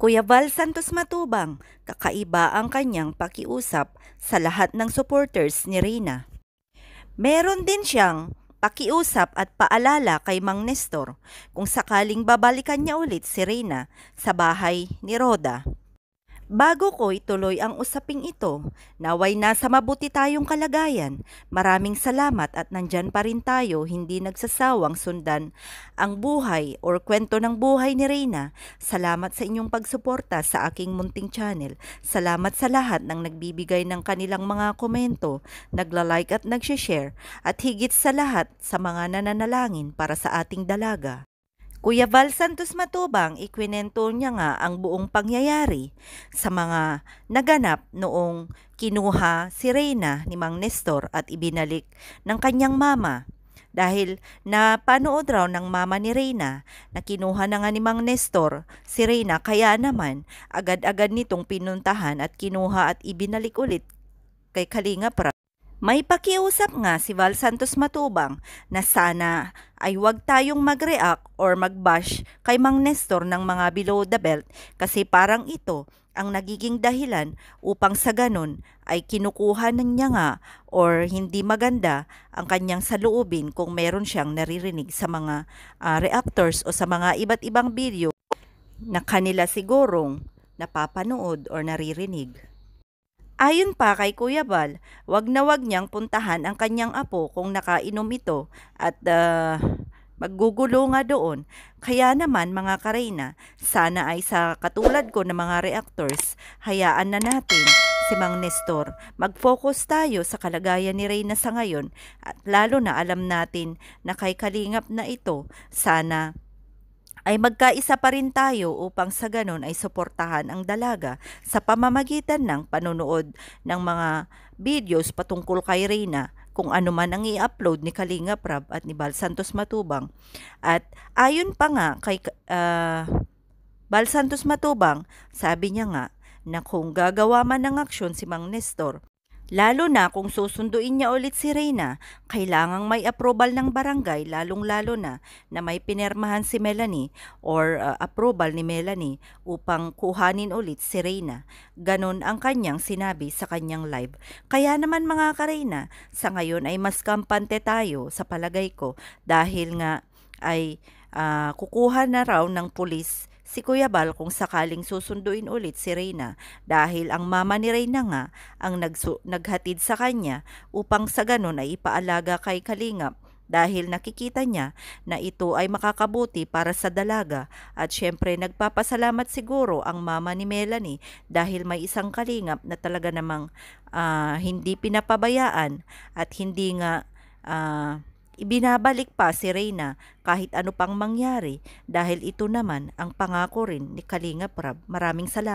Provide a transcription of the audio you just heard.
Kuya Val Santos Matubang, kakaiba ang kanyang pakiusap sa lahat ng supporters ni Reyna. Meron din siyang pakiusap at paalala kay Mang Nestor kung sakaling babalikan niya ulit si Reyna sa bahay ni Roda. Bago ko ituloy ang usaping ito, naway nasa mabuti tayong kalagayan. Maraming salamat at nandyan pa rin tayo, hindi nagsasawang sundan ang buhay or kwento ng buhay ni Reyna. Salamat sa inyong pagsuporta sa aking munting channel. Salamat sa lahat ng nagbibigay ng kanilang mga komento, nagla-like at nagsishare, at higit sa lahat sa mga nananalangin para sa ating dalaga. Kuya Val Santos Matubang, ikwinento niya nga ang buong pangyayari sa mga naganap noong kinuha si Reyna ni Mang Nestor at ibinalik ng kanyang mama. Dahil napanood raw ng mama ni Reyna na kinuha na nga ni Mang Nestor si Reyna, kaya naman agad-agad nitong pinuntahan at kinuha at ibinalik ulit kay Kalingap Rap. May pakiusap nga si Val Santos Matubang na sana ay huwag tayong mag-react or mag-bash kay Mang Nestor ng mga below the belt kasi parang ito ang nagiging dahilan upang sa ganun ay kinukuha niya nga or hindi maganda ang kanyang saloobin kung meron siyang naririnig sa mga reactors o sa mga iba't ibang video na kanila sigurong napapanood or naririnig. Ayon pa kay Kuya Val, wag na wag niyang puntahan ang kanyang apo kung nakainom ito at maggugulo nga doon. Kaya naman mga kareyna, sana ay sa katulad ko ng mga reactors, hayaan na natin si Mang Nestor. Mag-focus tayo sa kalagayan ni Reyna sa ngayon at lalo na alam natin na kay Kalingap na ito, sana ay magkaisa pa rin tayo upang sa ganon ay suportahan ang dalaga sa pamamagitan ng panonood ng mga videos patungkol kay Reyna, kung ano man ang i-upload ni Kalingap Rab at ni Val Santos Matubang. At ayon pa nga kay Val Santos Matubang, sabi niya nga na kung gagawa man ng aksyon si Mang Nestor, lalo na kung susunduin niya ulit si Reyna, kailangang may approval ng barangay, lalong-lalo na may pinirmahan si Melanie or approval ni Melanie upang kuhanin ulit si Reyna. Ganon ang kanyang sinabi sa kanyang live. Kaya naman mga kareyna, sa ngayon ay mas kampante tayo sa palagay ko dahil nga ay kukuha na raw ng pulis si Kuya Val kung sakaling susunduin ulit si Reyna dahil ang mama ni Reyna nga ang naghatid sa kanya upang sa ganon ay ipaalaga kay Kalingap dahil nakikita niya na ito ay makakabuti para sa dalaga at syempre nagpapasalamat siguro ang mama ni Melanie dahil may isang Kalingap na talaga namang hindi pinapabayaan at hindi nga ibinabalik pa si Reyna kahit ano pang mangyari dahil ito naman ang pangako rin ni Kalingap Rab. Maraming salamat.